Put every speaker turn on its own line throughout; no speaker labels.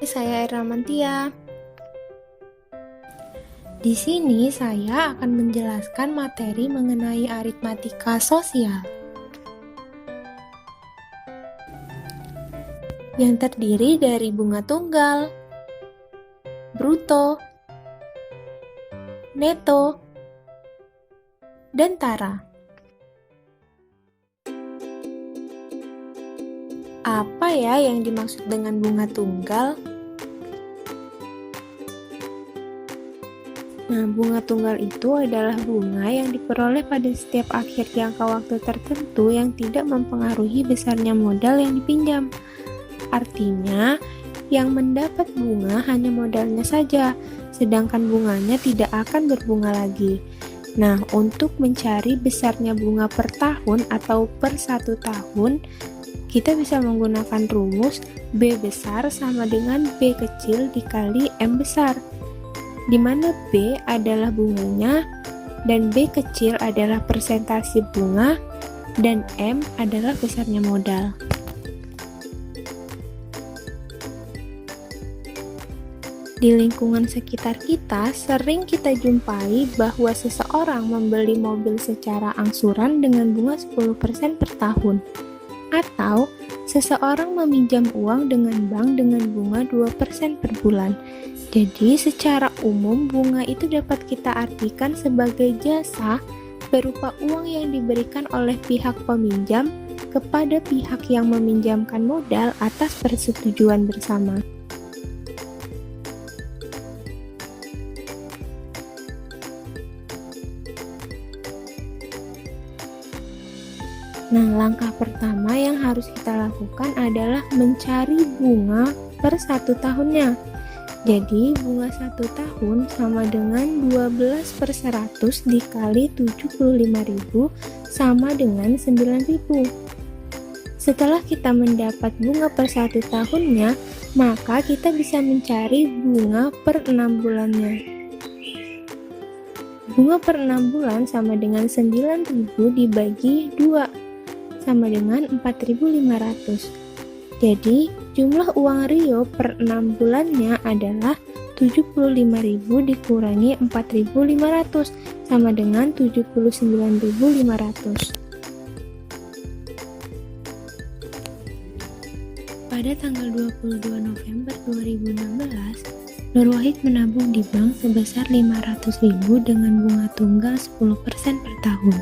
Saya Erna Mantia. Di sini saya akan menjelaskan materi mengenai aritmatika sosial yang terdiri dari bunga tunggal, bruto, neto, dan tara. Apa ya yang dimaksud dengan bunga tunggal? Nah, bunga tunggal itu adalah bunga yang diperoleh pada setiap akhir jangka waktu tertentu yang tidak mempengaruhi besarnya modal yang dipinjam. Artinya, yang mendapat bunga hanya modalnya saja, sedangkan bunganya tidak akan berbunga lagi. Nah, untuk mencari besarnya bunga per tahun atau per 1 tahun, kita bisa menggunakan rumus B besar sama dengan B kecil dikali M besar, di mana B adalah bunganya dan B kecil adalah persentase bunga dan M adalah besarnya modal. Di lingkungan sekitar kita, sering kita jumpai bahwa seseorang membeli mobil secara angsuran dengan bunga 10% per tahun, atau seseorang meminjam uang dengan bank dengan bunga 2% per bulan. Jadi, secara umum bunga itu dapat kita artikan sebagai jasa berupa uang yang diberikan oleh pihak peminjam kepada pihak yang meminjamkan modal atas persetujuan bersama. Nah, langkah pertama yang harus kita lakukan adalah mencari bunga per 1 tahunnya. Jadi, bunga 1 tahun sama dengan 12/100 dikali 75.000 sama dengan 9.000. Setelah kita mendapat bunga per 1 tahunnya, maka kita bisa mencari bunga per 6 bulannya. Bunga per 6 bulan sama dengan 9.000 dibagi 2, sama dengan 4.500. Jadi, jumlah uang Rio per 6 bulannya adalah 75.000 dikurangi 4.500 sama dengan 79.500. Pada tanggal 22 November 2016, Nur Wahid menabung di bank sebesar 500.000 dengan bunga tunggal 10% per tahun.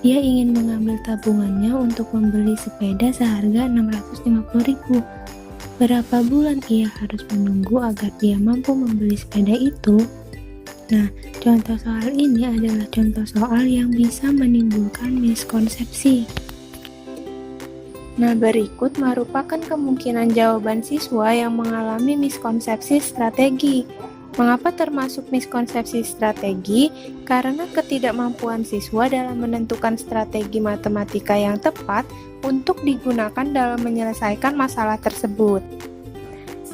Dia ingin mengambil tabungannya untuk membeli sepeda seharga 650.000. Berapa bulan ia harus menunggu agar dia mampu membeli sepeda itu? Nah, contoh soal ini adalah contoh soal yang bisa menimbulkan miskonsepsi. Nah, berikut merupakan kemungkinan jawaban siswa yang mengalami miskonsepsi strategi. Mengapa termasuk miskonsepsi strategi? Karena ketidakmampuan siswa dalam menentukan strategi matematika yang tepat untuk digunakan dalam menyelesaikan masalah tersebut.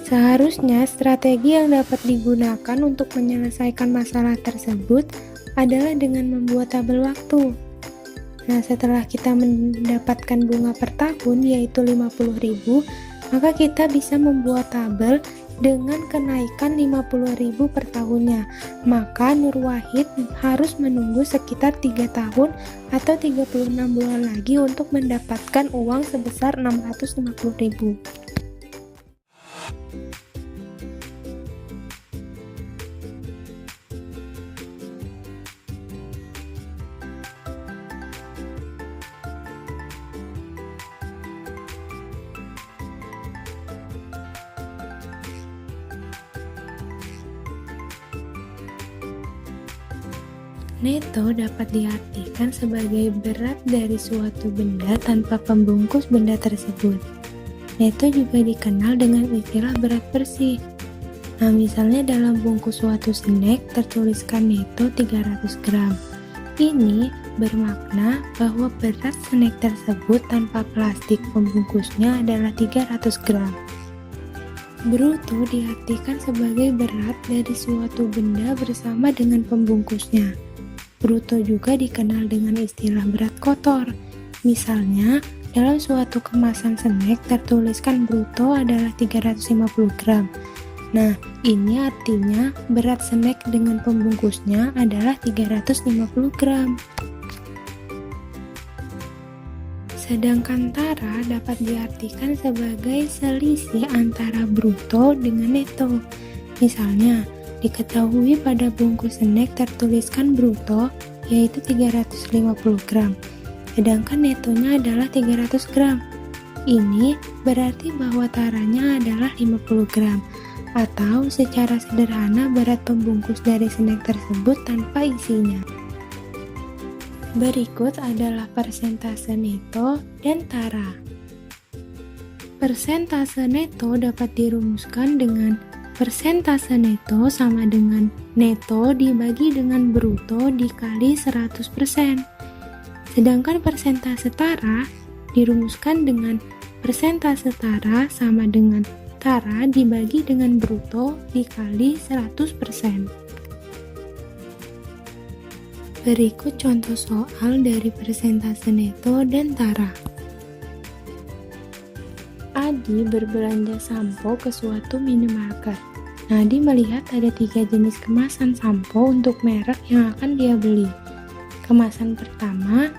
Seharusnya strategi yang dapat digunakan untuk menyelesaikan masalah tersebut adalah dengan membuat tabel waktu. Nah, setelah kita mendapatkan bunga per tahun yaitu 50.000, maka kita bisa membuat tabel dengan kenaikan 50.000 per tahunnya. Maka Nur Wahid harus menunggu sekitar 3 tahun atau 36 bulan lagi untuk mendapatkan uang sebesar 650.000. Neto dapat diartikan sebagai berat dari suatu benda tanpa pembungkus benda tersebut. Neto juga dikenal dengan istilah berat bersih. Nah, misalnya dalam bungkus suatu snack tertuliskan neto 300 gram. Ini bermakna bahwa berat snack tersebut tanpa plastik pembungkusnya adalah 300 gram. Bruto diartikan sebagai berat dari suatu benda bersama dengan pembungkusnya. Bruto juga dikenal dengan istilah berat kotor. Misalnya, dalam suatu kemasan snack tertuliskan bruto adalah 350 gram. Nah, ini artinya berat snack dengan pembungkusnya adalah 350 gram. Sedangkan tara dapat diartikan sebagai selisih antara bruto dengan neto. Misalnya, diketahui pada bungkus snack tertuliskan bruto yaitu 350 gram, sedangkan netonya adalah 300 gram. Ini berarti bahwa taranya adalah 50 gram, atau secara sederhana berat pembungkus dari snack tersebut tanpa isinya. Berikut adalah persentase neto dan tara. Persentase neto dapat dirumuskan dengan persentase neto sama dengan neto dibagi dengan bruto dikali 100%. Sedangkan persentase tara dirumuskan dengan persentase tara sama dengan tara dibagi dengan bruto dikali 100%. Berikut contoh soal dari persentase neto dan tara. Adi berbelanja sampo ke suatu minimarket. Adi melihat ada 3 jenis kemasan sampo untuk merek yang akan dia beli. Kemasan pertama,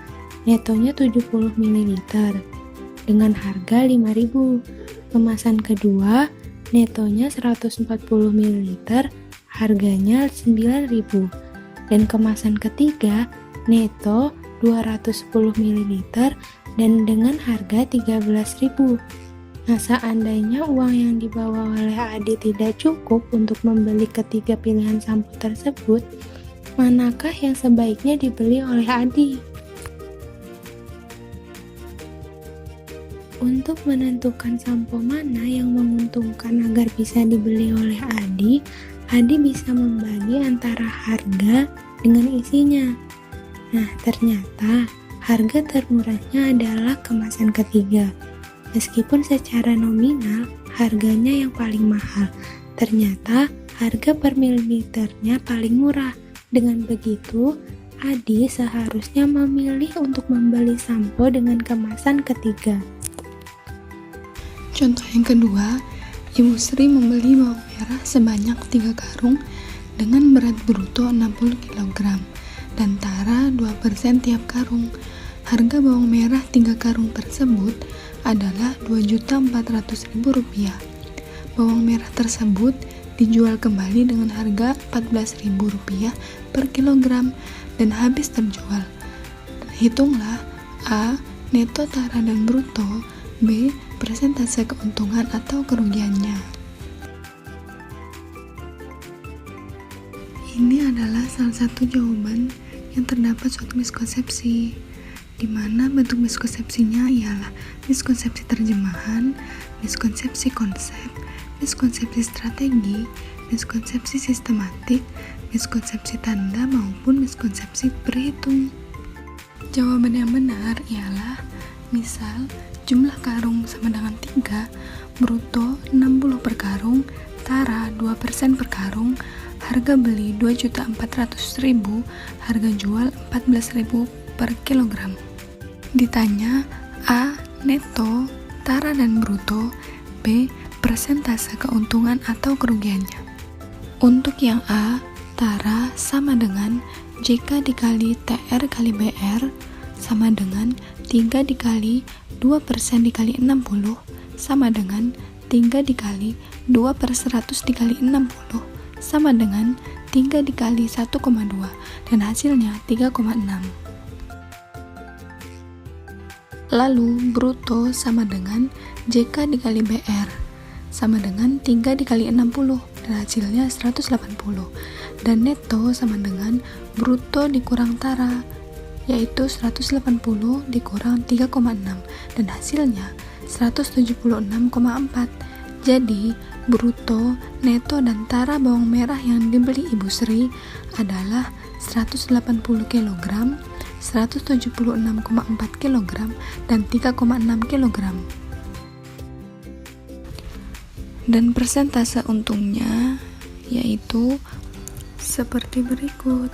netonya 70 ml dengan harga 5.000. Kemasan kedua, netonya 140 ml, harganya 9.000. Dan kemasan ketiga, neto 210 ml dan dengan harga 13.000. Nah, seandainya uang yang dibawa oleh Adi tidak cukup untuk membeli ketiga pilihan sampo tersebut, manakah yang sebaiknya dibeli oleh Adi? Untuk menentukan sampo mana yang menguntungkan agar bisa dibeli oleh Adi bisa membagi antara harga dengan isinya. Nah, ternyata harga termurahnya adalah kemasan ketiga. Meskipun secara nominal harganya yang paling mahal, ternyata harga per mililiternya paling murah. Dengan begitu, Adi seharusnya memilih untuk membeli sampo dengan kemasan ketiga.
Contoh yang kedua, Ibu Sri membeli bawang merah sebanyak 3 karung dengan berat bruto 60 kg dan tara 2% tiap karung. Harga bawang merah 3 karung tersebut adalah Rp2.400.000. Bawang merah tersebut dijual kembali dengan harga Rp14.000 per kilogram dan habis terjual. Hitunglah A. Neto, tara, dan bruto. B. Persentase keuntungan atau kerugiannya. Ini adalah salah satu jawaban yang terdapat suatu miskonsepsi, di mana bentuk miskonsepsinya ialah miskonsepsi terjemahan, miskonsepsi konsep, miskonsepsi strategi, miskonsepsi sistematik, miskonsepsi tanda, maupun miskonsepsi berhitung. Jawaban yang benar ialah misal jumlah karung sama dengan 3, bruto 60 per karung, tara 2% per karung, harga beli Rp2.400.000, harga jual Rp14.000 per kilogram. Ditanya A. Neto, tara, dan bruto. B. Persentase keuntungan atau kerugiannya. Untuk yang A, tara sama dengan JK dikali TR kali BR sama dengan 3 dikali 2% dikali 60 sama dengan 3 dikali 2/100 dikali 60 sama dengan 3 dikali 1,2 dan hasilnya 3,6. Lalu bruto sama dengan JK dikali BR sama dengan 3 dikali 60 dan hasilnya 180. Dan neto sama dengan bruto dikurang tara yaitu 180 dikurang 3,6 dan hasilnya 176,4. Jadi bruto, neto, dan tara bawang merah yang dibeli Ibu Sri adalah 180 kg, 176,4 kg, dan 3,6 kg. Dan persentase untungnya yaitu seperti berikut.